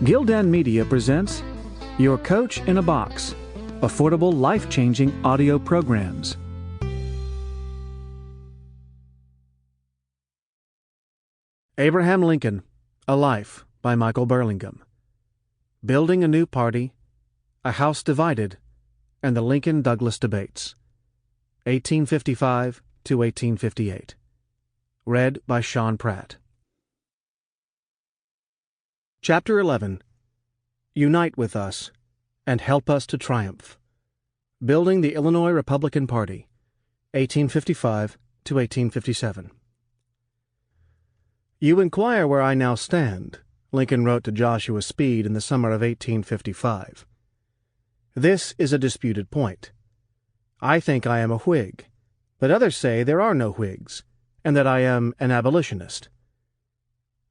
Gildan Media presents Your Coach in a Box, affordable, life-changing audio programs. Abraham Lincoln, A Life by Michael Burlingame. Building a New Party, A House Divided, and the Lincoln-Douglas Debates, 1855 to 1858. Read by Sean Pratt. Chapter 11. Unite with Us and Help Us to Triumph. Building the Illinois Republican Party, 1855 to 1857. You inquire where I now stand, Lincoln wrote to Joshua Speed in the summer of 1855. This is a disputed point. I think I am a Whig, but others say there are no Whigs, and that I am an abolitionist.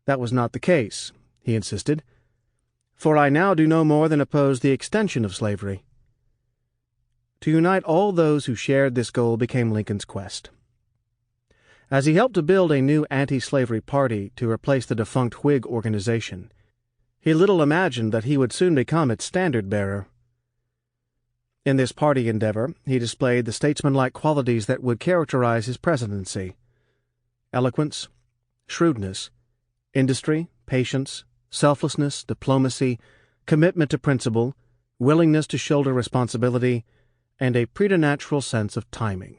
That was not the case, he insisted, for I now do no more than oppose the extension of slavery. To unite all those who shared this goal became Lincoln's quest. As he helped to build a new anti-slavery party to replace the defunct Whig organization, he little imagined that he would soon become its standard-bearer. In this party endeavor, he displayed the statesmanlike qualities that would characterize his presidency: eloquence, shrewdness, industry, patience, selflessness, diplomacy, commitment to principle, willingness to shoulder responsibility, and a preternatural sense of timing.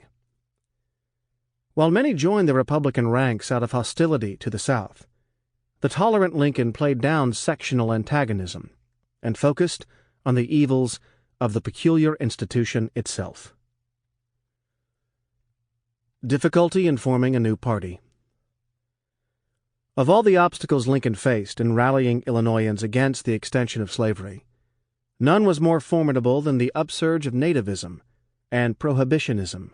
While many joined the Republican ranks out of hostility to the South, the tolerant Lincoln played down sectional antagonism and focused on the evils of the peculiar institution itself. Difficulty in forming a new party. Of all the obstacles Lincoln faced in rallying Illinoisans against the extension of slavery, none was more formidable than the upsurge of nativism and prohibitionism.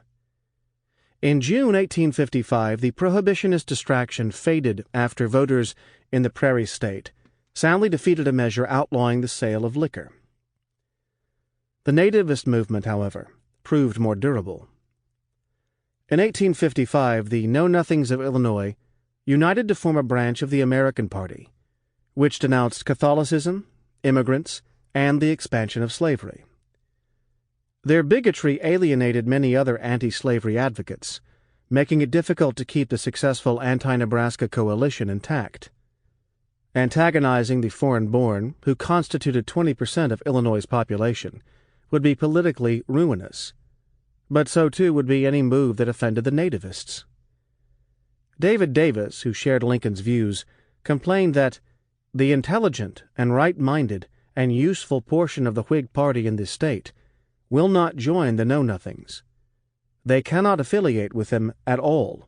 In June 1855, the prohibitionist distraction faded after voters in the Prairie State soundly defeated a measure outlawing the sale of liquor. The nativist movement, however, proved more durable. In 1855, the Know-Nothings of Illinois united to form a branch of the American Party, which denounced Catholicism, immigrants, and the expansion of slavery. Their bigotry alienated many other anti-slavery advocates, making it difficult to keep the successful anti-Nebraska coalition intact. Antagonizing the foreign-born, who constituted 20% of Illinois' population, would be politically ruinous, but so too would be any move that offended the nativists. David Davis, who shared Lincoln's views, complained that the intelligent and right-minded and useful portion of the Whig party in this state will not join the Know-Nothings. They cannot affiliate with them at all,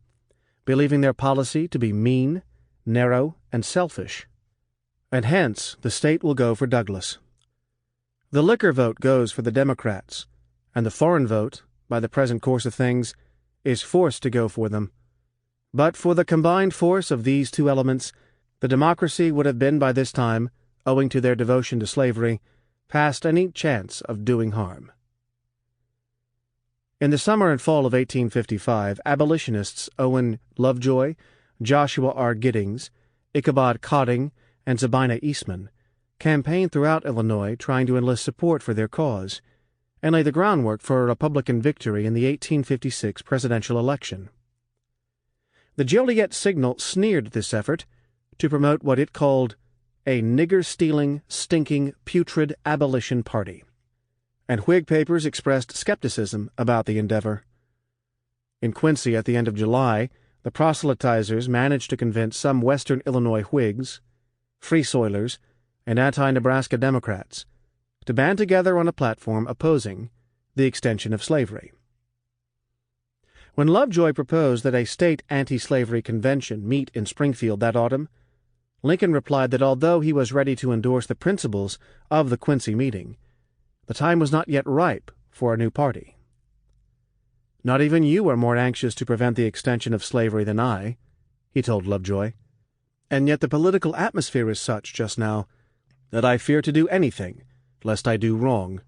believing their policy to be mean, narrow, and selfish, and hence the state will go for Douglas. The liquor vote goes for the Democrats, and the foreign vote, by the present course of things, is forced to go for them. But for the combined force of these two elements, the democracy would have been by this time, owing to their devotion to slavery, past any chance of doing harm. In the summer and fall of 1855, abolitionists Owen Lovejoy, Joshua R. Giddings, Ichabod Cotting, and Zabina Eastman campaigned throughout Illinois trying to enlist support for their cause and lay the groundwork for a Republican victory in the 1856 presidential election. The Joliet Signal sneered at this effort to promote what it called a nigger-stealing, stinking, putrid abolition party, and Whig papers expressed skepticism about the endeavor. In Quincy at the end of July, the proselytizers managed to convince some western Illinois Whigs, Free Soilers, and anti-Nebraska Democrats to band together on a platform opposing the extension of slavery. When Lovejoy proposed that a state anti-slavery convention meet in Springfield that autumn, Lincoln replied that although he was ready to endorse the principles of the Quincy meeting, the time was not yet ripe for a new party. "Not even you are more anxious to prevent the extension of slavery than I," he told Lovejoy, "and yet the political atmosphere is such just now that I fear to do anything, lest I do wrong."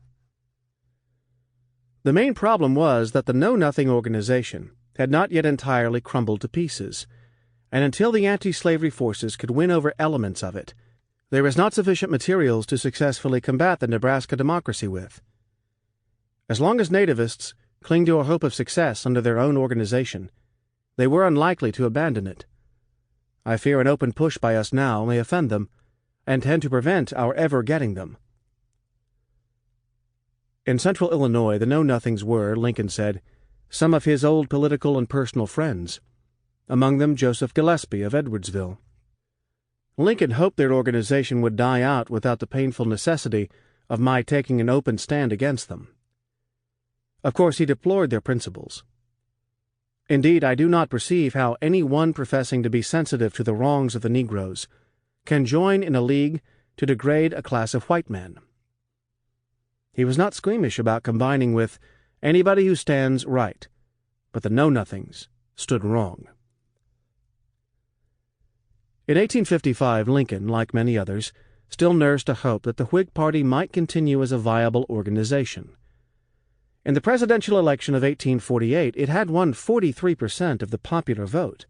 The main problem was that the Know-Nothing organization had not yet entirely crumbled to pieces, and until the anti-slavery forces could win over elements of it, there is not sufficient materials to successfully combat the Nebraska Democracy with. As long as nativists cling to a hope of success under their own organization, they were unlikely to abandon it. I fear an open push by us now may offend them, and tend to prevent our ever getting them. In central Illinois, the Know-Nothings were, Lincoln said, some of his old political and personal friends, among them Joseph Gillespie of Edwardsville. Lincoln hoped their organization would die out without the painful necessity of my taking an open stand against them. Of course, he deplored their principles. Indeed, I do not perceive how any one professing to be sensitive to the wrongs of the Negroes can join in a league to degrade a class of white men. He was not squeamish about combining with anybody who stands right, but the Know-Nothings stood wrong. In 1855, Lincoln, like many others, still nursed a hope that the Whig Party might continue as a viable organization. In the presidential election of 1848, it had won 43% of the popular vote,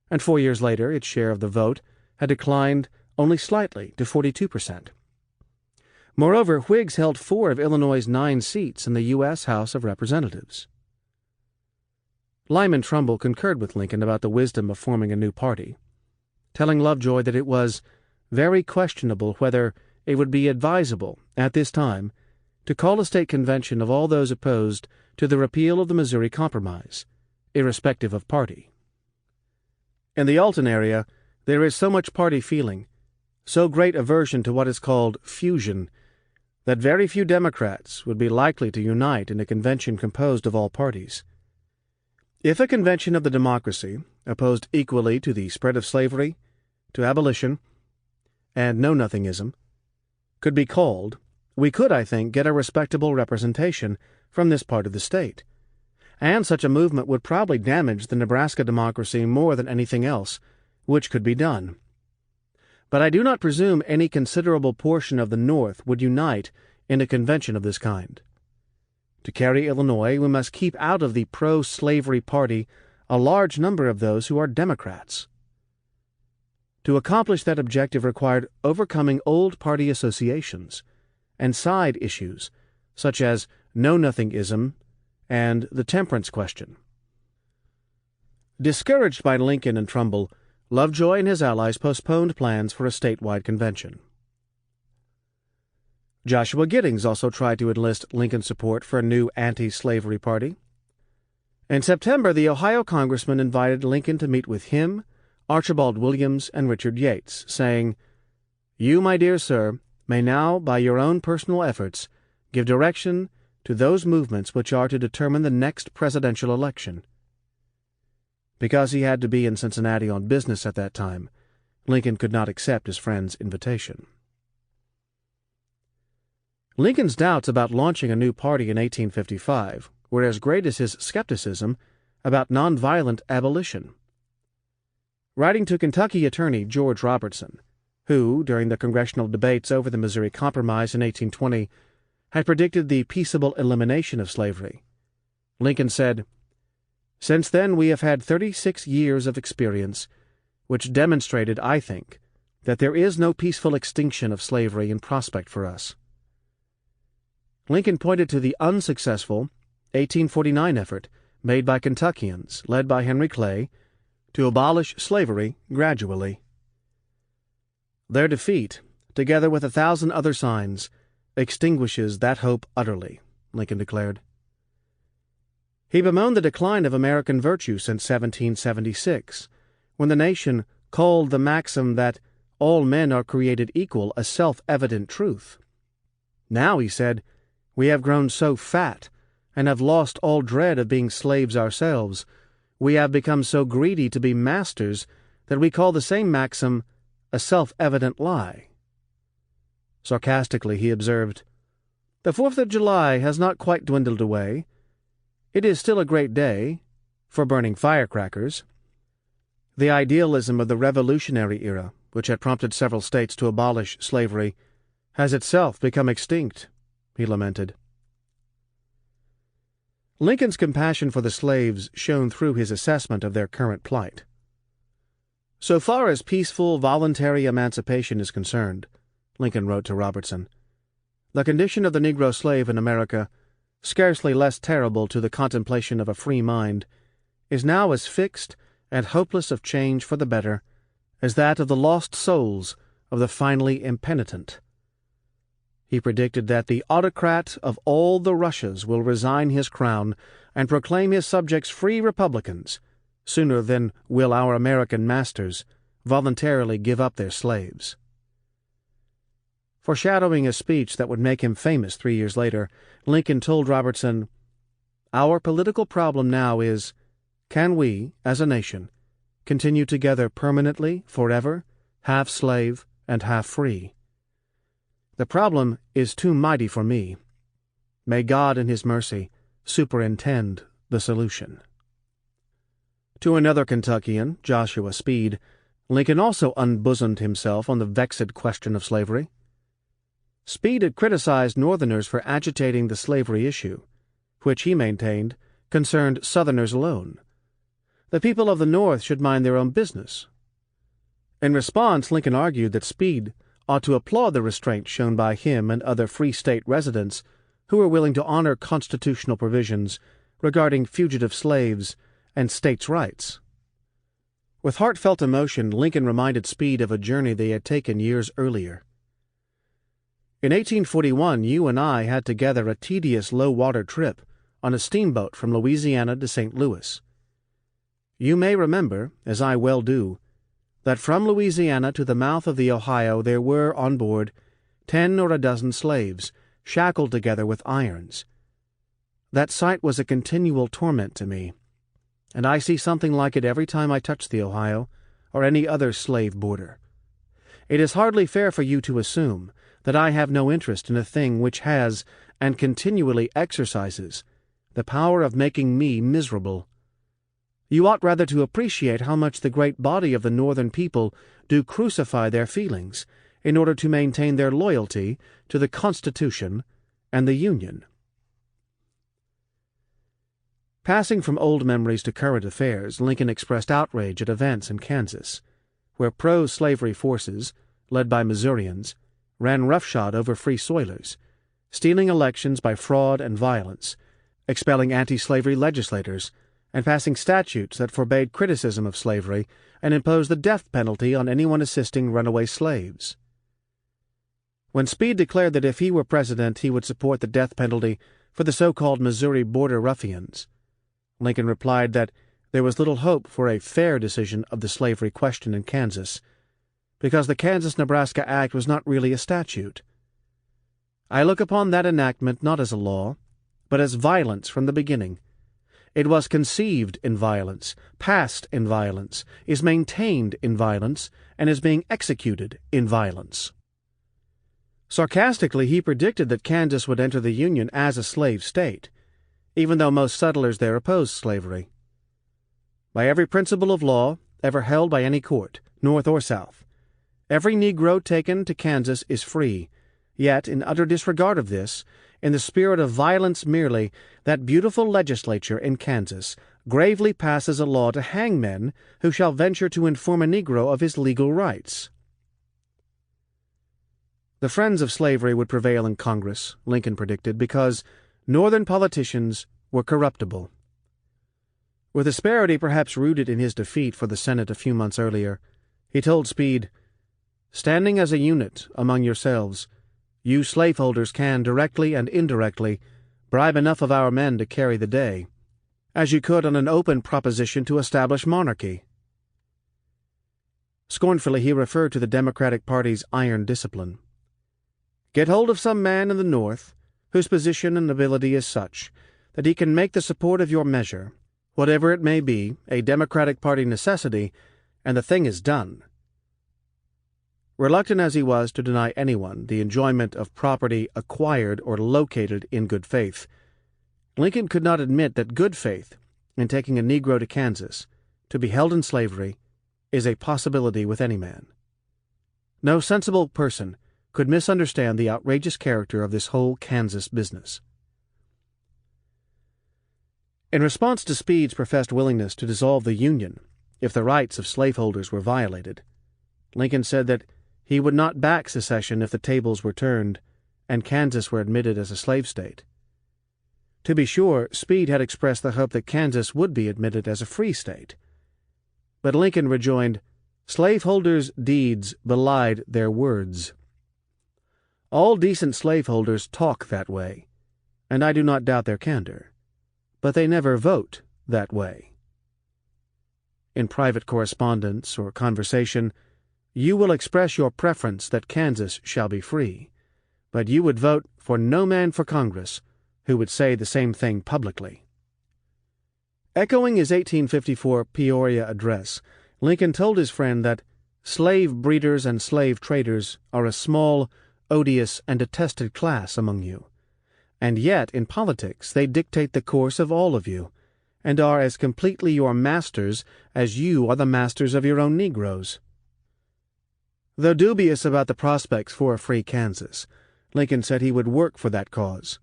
and 4 years later its share of the vote had declined only slightly to 42%. Moreover, Whigs held 4 of Illinois' 9 seats in the U.S. House of Representatives. Lyman Trumbull concurred with Lincoln about the wisdom of forming a new party, telling Lovejoy that it was very questionable whether it would be advisable, at this time, to call a state convention of all those opposed to the repeal of the Missouri Compromise, irrespective of party. In the Alton area, there is so much party feeling, so great aversion to what is called fusion, that very few Democrats would be likely to unite in a convention composed of all parties. If a convention of the Democracy, opposed equally to the spread of slavery, to abolition, and Know-Nothingism, could be called, we could, I think, get a respectable representation from this part of the state, and such a movement would probably damage the Nebraska Democracy more than anything else which could be done. But I do not presume any considerable portion of the North would unite in a convention of this kind. To carry Illinois, we must keep out of the pro-slavery party a large number of those who are Democrats. To accomplish that objective required overcoming old party associations and side issues, such as Know-Nothingism and the temperance question. Discouraged by Lincoln and Trumbull, Lovejoy and his allies postponed plans for a statewide convention. Joshua Giddings also tried to enlist Lincoln's support for a new anti-slavery party. In September, the Ohio congressman invited Lincoln to meet with him, Archibald Williams, and Richard Yates, saying, "You, my dear sir, may now, by your own personal efforts, give direction to those movements which are to determine the next presidential election." Because he had to be in Cincinnati on business at that time, Lincoln could not accept his friend's invitation. Lincoln's doubts about launching a new party in 1855 were as great as his skepticism about nonviolent abolition. Writing to Kentucky attorney George Robertson, who, during the congressional debates over the Missouri Compromise in 1820, had predicted the peaceable elimination of slavery, Lincoln said, "Since then we have had 36 years of experience, which demonstrated, I think, that there is no peaceful extinction of slavery in prospect for us." Lincoln pointed to the unsuccessful 1849 effort made by Kentuckians, led by Henry Clay, to abolish slavery gradually. Their defeat, together with 1,000 other signs, extinguishes that hope utterly, Lincoln declared. He bemoaned the decline of American virtue since 1776, when the nation called the maxim that all men are created equal a self-evident truth. Now, he said, we have grown so fat and have lost all dread of being slaves ourselves, we have become so greedy to be masters that we call the same maxim a self-evident lie. Sarcastically, he observed, "The 4th of July has not quite dwindled away. It is still a great day for burning firecrackers." The idealism of the Revolutionary era, which had prompted several states to abolish slavery, has itself become extinct, he lamented. Lincoln's compassion for the slaves shone through his assessment of their current plight. "So far as peaceful, voluntary emancipation is concerned," Lincoln wrote to Robertson, "the condition of the Negro slave in America, scarcely less terrible to the contemplation of a free mind, is now as fixed and hopeless of change for the better as that of the lost souls of the finally impenitent." He predicted that the autocrat of all the Russias will resign his crown and proclaim his subjects free republicans sooner than will our American masters voluntarily give up their slaves. Foreshadowing a speech that would make him famous 3 years later, Lincoln told Robertson, "Our political problem now is, can we, as a nation, continue together permanently, forever, half slave and half free? The problem is too mighty for me. May God in His mercy superintend the solution." To another Kentuckian, Joshua Speed, Lincoln also unbosomed himself on the vexed question of slavery. Speed had criticized Northerners for agitating the slavery issue, which he maintained concerned Southerners alone. The people of the North should mind their own business. In response, Lincoln argued that Speed ought to applaud the restraint shown by him and other free state residents who were willing to honor constitutional provisions regarding fugitive slaves and states' rights. With heartfelt emotion, Lincoln reminded Speed of a journey they had taken years earlier. "In 1841, you and I had together a tedious low-water trip on a steamboat from Louisiana to St. Louis. You may remember, as I well do, that from Louisiana to the mouth of the Ohio there were on board 10 or a dozen slaves, shackled together with irons. That sight was a continual torment to me, and I see something like it every time I touch the Ohio or any other slave border. It is hardly fair for you to assume that I have no interest in a thing which has, and continually exercises, the power of making me miserable. You ought rather to appreciate how much the great body of the Northern people do crucify their feelings in order to maintain their loyalty to the Constitution and the Union." Passing from old memories to current affairs, Lincoln expressed outrage at events in Kansas, where pro-slavery forces, led by Missourians, ran roughshod over free soilers, stealing elections by fraud and violence, expelling anti-slavery legislators, and passing statutes that forbade criticism of slavery and imposed the death penalty on anyone assisting runaway slaves. When Speed declared that if he were president he would support the death penalty for the so-called Missouri border ruffians, Lincoln replied that there was little hope for a fair decision of the slavery question in Kansas, because the Kansas-Nebraska Act was not really a statute. "I look upon that enactment not as a law, but as violence from the beginning. It was conceived in violence, passed in violence, is maintained in violence, and is being executed in violence." Sarcastically, he predicted that Kansas would enter the Union as a slave state, even though most settlers there opposed slavery. "By every principle of law ever held by any court, North or South, every Negro taken to Kansas is free, yet, in utter disregard of this, in the spirit of violence merely, that beautiful legislature in Kansas gravely passes a law to hang men who shall venture to inform a Negro of his legal rights." The friends of slavery would prevail in Congress, Lincoln predicted, because Northern politicians were corruptible. With asperity perhaps rooted in his defeat for the Senate a few months earlier, he told Speed, "Standing as a unit among yourselves, you slaveholders can, directly and indirectly, bribe enough of our men to carry the day, as you could on an open proposition to establish monarchy." Scornfully he referred to the Democratic Party's iron discipline. "Get hold of some man in the North whose position and ability is such that he can make the support of your measure, whatever it may be, a Democratic Party necessity, and the thing is done." Reluctant as he was to deny anyone the enjoyment of property acquired or located in good faith, Lincoln could not admit that good faith in taking a Negro to Kansas to be held in slavery is a possibility with any man. No sensible person could misunderstand the outrageous character of this whole Kansas business. In response to Speed's professed willingness to dissolve the Union if the rights of slaveholders were violated. Lincoln said that he would not back secession if the tables were turned and Kansas were admitted as a slave state. To be sure, Speed had expressed the hope that Kansas would be admitted as a free state. But Lincoln rejoined, "Slaveholders' deeds belied their words. All decent slaveholders talk that way, and I do not doubt their candor, but they never vote that way. In private correspondence or conversation, you will express your preference that Kansas shall be free, but you would vote for no man for Congress who would say the same thing publicly." Echoing his 1854 Peoria address, Lincoln told his friend that slave breeders and slave traders are a small, odious, and detested class among you, and yet in politics they dictate the course of all of you, and are as completely your masters as you are the masters of your own Negroes. Though dubious about the prospects for a free Kansas, Lincoln said he would work for that cause.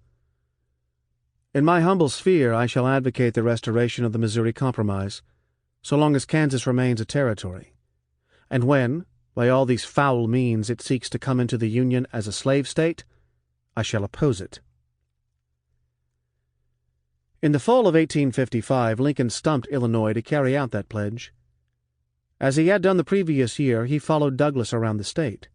"In my humble sphere, I shall advocate the restoration of the Missouri Compromise, so long as Kansas remains a territory. And when, by all these foul means, it seeks to come into the Union as a slave state, I shall oppose it." In the fall of 1855, Lincoln stumped Illinois to carry out that pledge. As he had done the previous year, he followed Douglas around the state,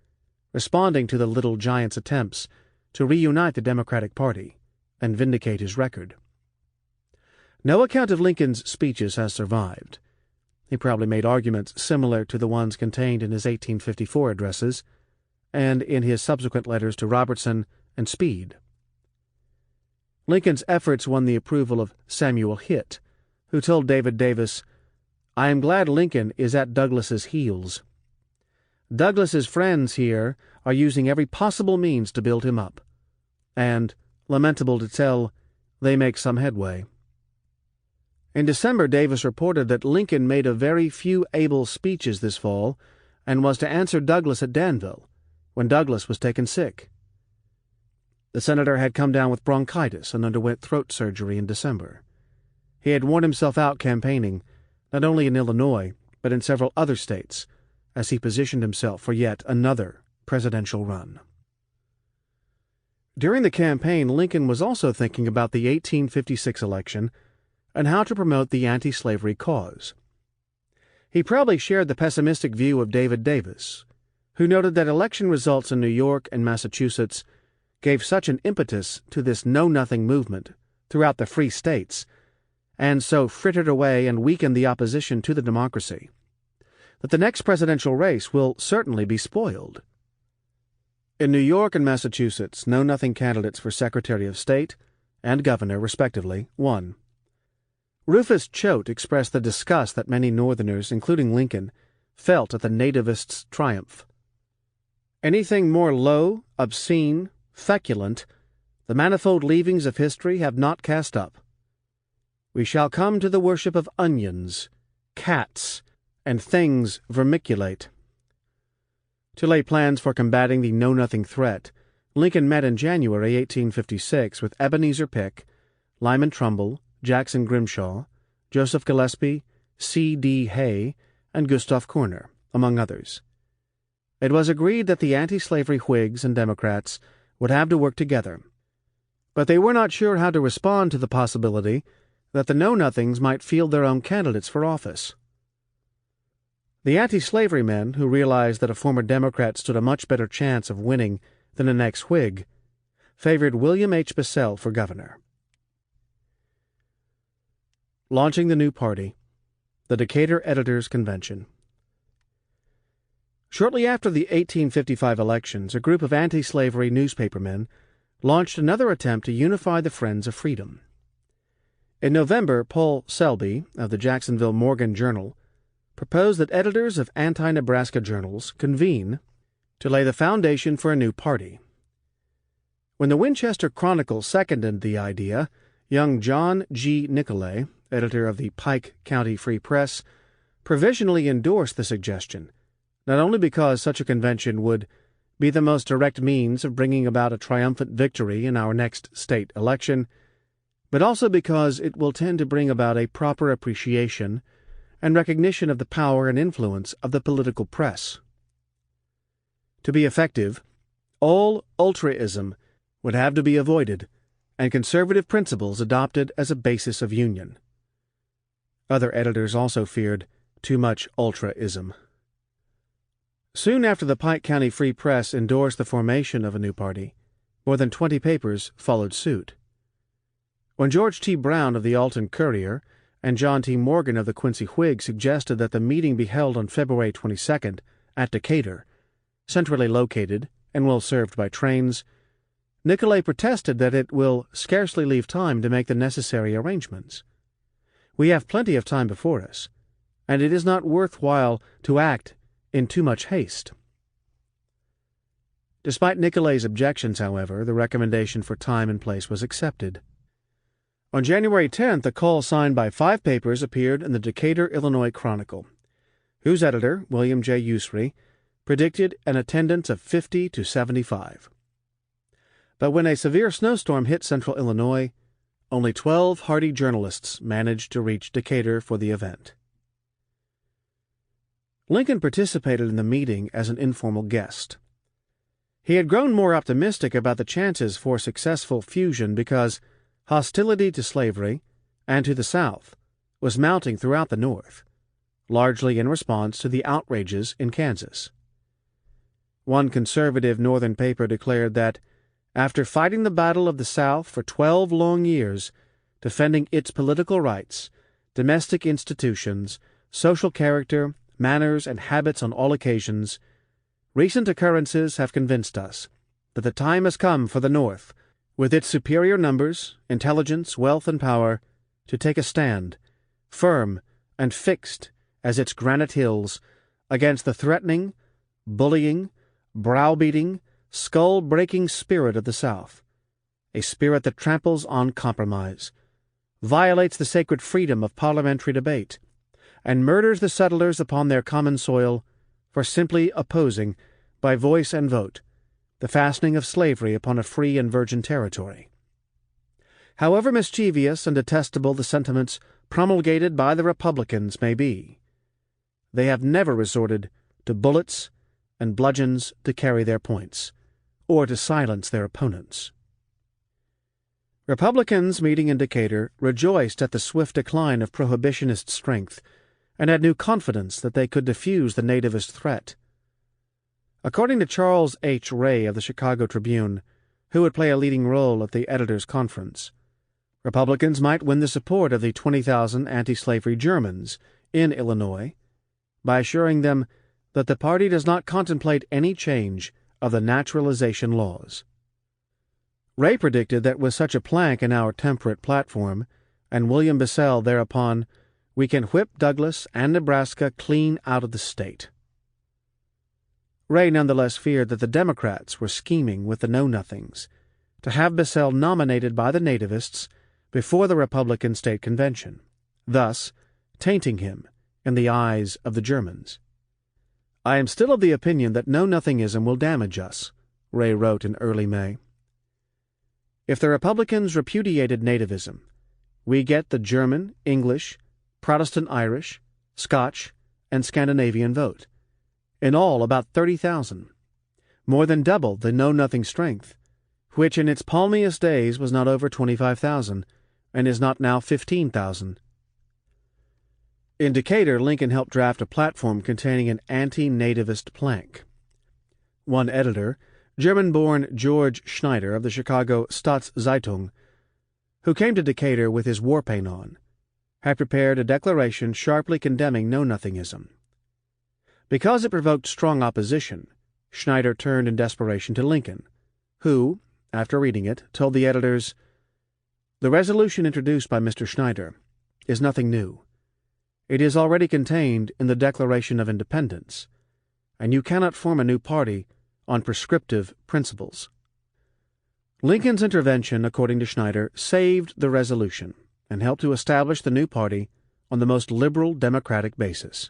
responding to the Little Giant's attempts to reunite the Democratic Party and vindicate his record. No account of Lincoln's speeches has survived. He probably made arguments similar to the ones contained in his 1854 addresses and in his subsequent letters to Robertson and Speed. Lincoln's efforts won the approval of Samuel Hitt, who told David Davis, "I am glad Lincoln is at Douglas's heels. Douglas's friends here are using every possible means to build him up, and, lamentable to tell, they make some headway." In December, Davis reported that Lincoln made a very few able speeches this fall and was to answer Douglas at Danville, when Douglas was taken sick. The senator had come down with bronchitis and underwent throat surgery in December. He had worn himself out campaigning, not only in Illinois, but in several other states, as he positioned himself for yet another presidential run. During the campaign, Lincoln was also thinking about the 1856 election and how to promote the anti-slavery cause. He probably shared the pessimistic view of David Davis, who noted that election results in New York and Massachusetts gave such an impetus to this know-nothing movement throughout the free states, and so frittered away and weakened the opposition to the democracy, that the next presidential race will certainly be spoiled. In New York and Massachusetts, know-nothing candidates for Secretary of State and Governor, respectively, won. Rufus Choate expressed the disgust that many Northerners, including Lincoln, felt at the nativists' triumph. "Anything more low, obscene, feculent, the manifold leavings of history have not cast up. We shall come to the worship of onions, cats, and things vermiculate." To lay plans for combating the know-nothing threat, Lincoln met in January 1856 with Ebenezer Pick, Lyman Trumbull, Jackson Grimshaw, Joseph Gillespie, C.D. Hay, and Gustav Corner, among others. It was agreed that the anti-slavery Whigs and Democrats would have to work together, but they were not sure how to respond to the possibility that the know-nothings might field their own candidates for office. The anti-slavery men, who realized that a former Democrat stood a much better chance of winning than an ex-Whig, favored William H. Bissell for governor. Launching the new party, the Decatur Editors' Convention. Shortly after the 1855 elections, a group of anti-slavery newspapermen launched another attempt to unify the Friends of Freedom. In November, Paul Selby, of the Jacksonville Morgan Journal, proposed that editors of anti-Nebraska journals convene to lay the foundation for a new party. When the Winchester Chronicle seconded the idea, young John G. Nicolay, editor of the Pike County Free Press, provisionally endorsed the suggestion, not only because such a convention would be the most direct means of bringing about a triumphant victory in our next state election, but also because it will tend to bring about a proper appreciation and recognition of the power and influence of the political press. To be effective, all ultraism would have to be avoided and conservative principles adopted as a basis of union. Other editors also feared too much ultraism. Soon after the Pike County Free Press endorsed the formation of a new party, more than 20 papers followed suit. When George T. Brown of the Alton Courier and John T. Morgan of the Quincy Whig suggested that the meeting be held on February 22nd at Decatur, centrally located and well served by trains, Nicolay protested that it will scarcely leave time to make the necessary arrangements. We have plenty of time before us, and it is not worthwhile to act in too much haste. Despite Nicolay's objections, however, the recommendation for time and place was accepted. On January 10th, a call signed by 5 papers appeared in the Decatur, Illinois Chronicle, whose editor, William J. Usry, predicted an attendance of 50 to 75. But when a severe snowstorm hit central Illinois, only 12 hardy journalists managed to reach Decatur for the event. Lincoln participated in the meeting as an informal guest. He had grown more optimistic about the chances for successful fusion because hostility to slavery and to the South was mounting throughout the North, largely in response to the outrages in Kansas. One conservative Northern paper declared that, after fighting the battle of the South for 12 long years, defending its political rights, domestic institutions, social character, manners, and habits on all occasions, recent occurrences have convinced us that the time has come for the North, with its superior numbers, intelligence, wealth, and power, to take a stand, firm and fixed as its granite hills, against the threatening, bullying, browbeating, skull-breaking spirit of the South, a spirit that tramples on compromise, violates the sacred freedom of parliamentary debate, and murders the settlers upon their common soil for simply opposing, by voice and vote, the fastening of slavery upon a free and virgin territory. However mischievous and detestable the sentiments promulgated by the Republicans may be, they have never resorted to bullets and bludgeons to carry their points, or to silence their opponents. Republicans meeting in Decatur rejoiced at the swift decline of prohibitionist strength and had new confidence that they could defuse the nativist threat. According to Charles H. Ray of the Chicago Tribune, who would play a leading role at the editors' conference, Republicans might win the support of the 20,000 anti-slavery Germans in Illinois by assuring them that the party does not contemplate any change of the naturalization laws. Ray predicted that with such a plank in our temperate platform, and William Bissell thereupon, we can whip Douglas and Nebraska clean out of the state. Ray nonetheless feared that the Democrats were scheming with the Know-Nothings to have Bissell nominated by the nativists before the Republican state convention, thus tainting him in the eyes of the Germans. "I am still of the opinion that Know-Nothingism will damage us," Ray wrote in early May. "If the Republicans repudiated nativism, we get the German, English, Protestant Irish, Scotch, and Scandinavian vote, in all about 30,000, more than double the Know-Nothing strength, which in its palmiest days was not over 25,000, and is not now 15,000. In Decatur, Lincoln helped draft a platform containing an anti-nativist plank. One editor, German-born George Schneider of the Chicago Staatszeitung, who came to Decatur with his war paint on, had prepared a declaration sharply condemning Know-Nothingism. Because it provoked strong opposition, Schneider turned in desperation to Lincoln, who, after reading it, told the editors, "The resolution introduced by Mr. Schneider is nothing new. It is already contained in the Declaration of Independence, and you cannot form a new party on prescriptive principles." Lincoln's intervention, according to Schneider, saved the resolution and helped to establish the new party on the most liberal democratic basis.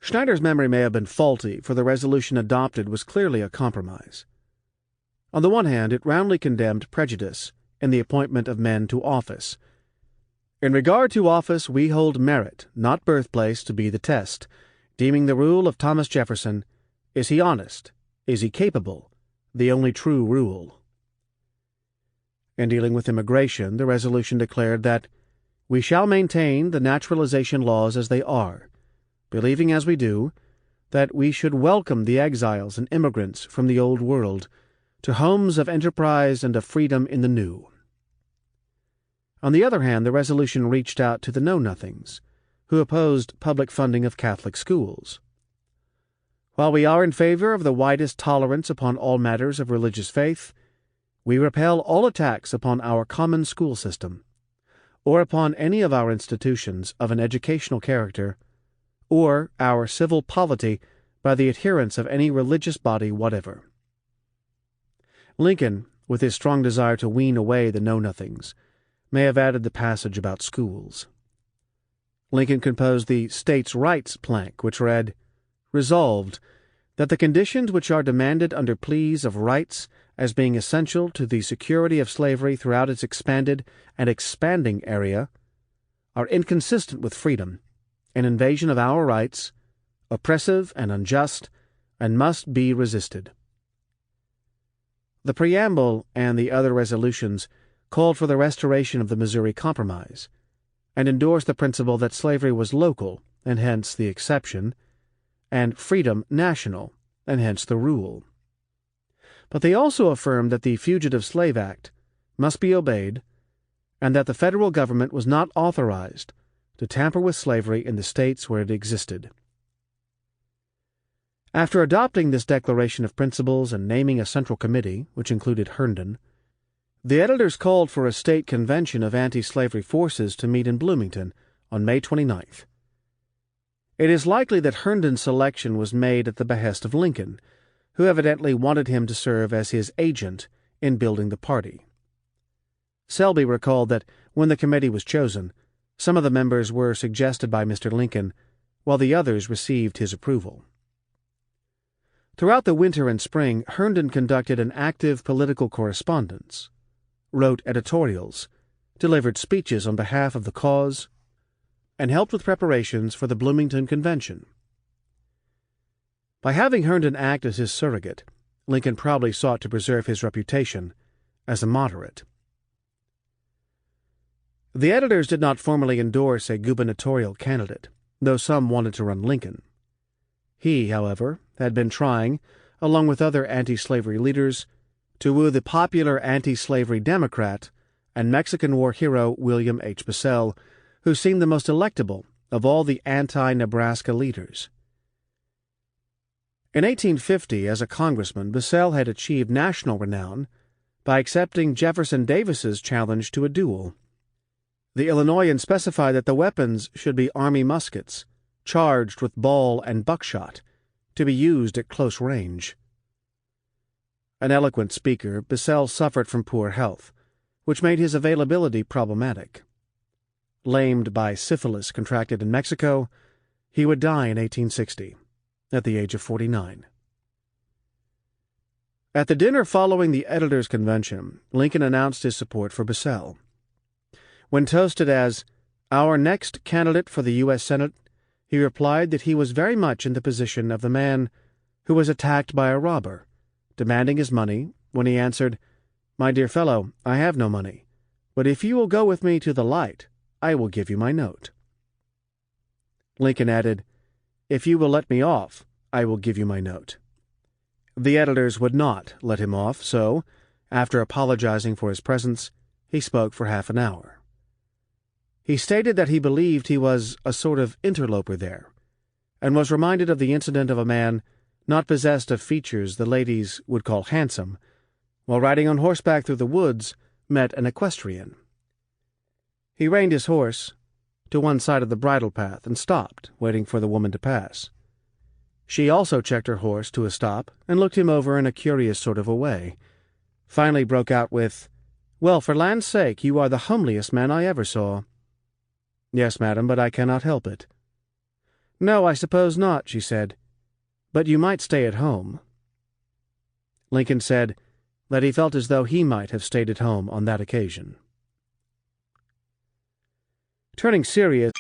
Schneider's memory may have been faulty, for the resolution adopted was clearly a compromise. On the one hand, it roundly condemned prejudice in the appointment of men to office, In regard to office, we hold merit, not birthplace, to be the test, deeming the rule of Thomas Jefferson, is he honest, is he capable, the only true rule. In dealing with immigration, the resolution declared that we shall maintain the naturalization laws as they are, believing as we do that we should welcome the exiles and immigrants from the Old World to homes of enterprise and of freedom in the New. On the other hand, the resolution reached out to the Know-Nothings, who opposed public funding of Catholic schools. While we are in favor of the widest tolerance upon all matters of religious faith, we repel all attacks upon our common school system, or upon any of our institutions of an educational character, or our civil polity by the adherents of any religious body whatever. Lincoln, with his strong desire to wean away the Know-Nothings, may have added the passage about schools. Lincoln composed the States' Rights plank, which read, "Resolved, that the conditions which are demanded under pleas of rights as being essential to the security of slavery throughout its expanded and expanding area are inconsistent with freedom, an invasion of our rights, oppressive and unjust, and must be resisted." The preamble and the other resolutions called for the restoration of the Missouri Compromise, and endorsed the principle that slavery was local, and hence the exception, and freedom national, and hence the rule. But they also affirmed that the Fugitive Slave Act must be obeyed, and that the federal government was not authorized to tamper with slavery in the states where it existed. After adopting this declaration of principles and naming a central committee, which included Herndon, the editors called for a state convention of anti-slavery forces to meet in Bloomington on May 29th. It is likely that Herndon's selection was made at the behest of Lincoln, who evidently wanted him to serve as his agent in building the party. Selby recalled that when the committee was chosen, some of the members were suggested by Mr. Lincoln, while the others received his approval. Throughout the winter and spring, Herndon conducted an active political correspondence, wrote editorials, delivered speeches on behalf of the cause, and helped with preparations for the Bloomington Convention. By having Herndon act as his surrogate, Lincoln probably sought to preserve his reputation as a moderate. The editors did not formally endorse a gubernatorial candidate, though some wanted to run Lincoln. He, however, had been trying, along with other anti-slavery leaders, to woo the popular anti-slavery Democrat and Mexican War hero William H. Bissell, who seemed the most electable of all the anti-Nebraska leaders. In 1850, as a congressman, Bissell had achieved national renown by accepting Jefferson Davis's challenge to a duel. The Illinoisan specified that the weapons should be army muskets, charged with ball and buckshot, to be used at close range. An eloquent speaker, Bissell suffered from poor health, which made his availability problematic. Lamed by syphilis contracted in Mexico, he would die in 1860, at the age of 49. At the dinner following the editors' convention, Lincoln announced his support for Bissell. When toasted as "our next candidate for the U.S. Senate," he replied that he was very much in the position of the man who was attacked by a robber, demanding his money, when he answered, "My dear fellow, I have no money, but if you will go with me to the light, I will give you my note." Lincoln added, "If you will let me off, I will give you my note." The editors would not let him off, so, after apologizing for his presence, he spoke for half an hour. He stated that he believed he was a sort of interloper there, and was reminded of the incident of a man not possessed of features the ladies would call handsome, while riding on horseback through the woods, met an equestrian. He reined his horse to one side of the bridle path and stopped, waiting for the woman to pass. She also checked her horse to a stop and looked him over in a curious sort of a way, finally broke out with, "Well, for land's sake, you are the homeliest man I ever saw." "Yes, madam, but I cannot help it." "No, I suppose not," she said, "but you might stay at home." Lincoln said that he felt as though he might have stayed at home on that occasion. Turning serious,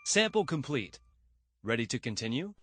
Sample complete. Ready to continue?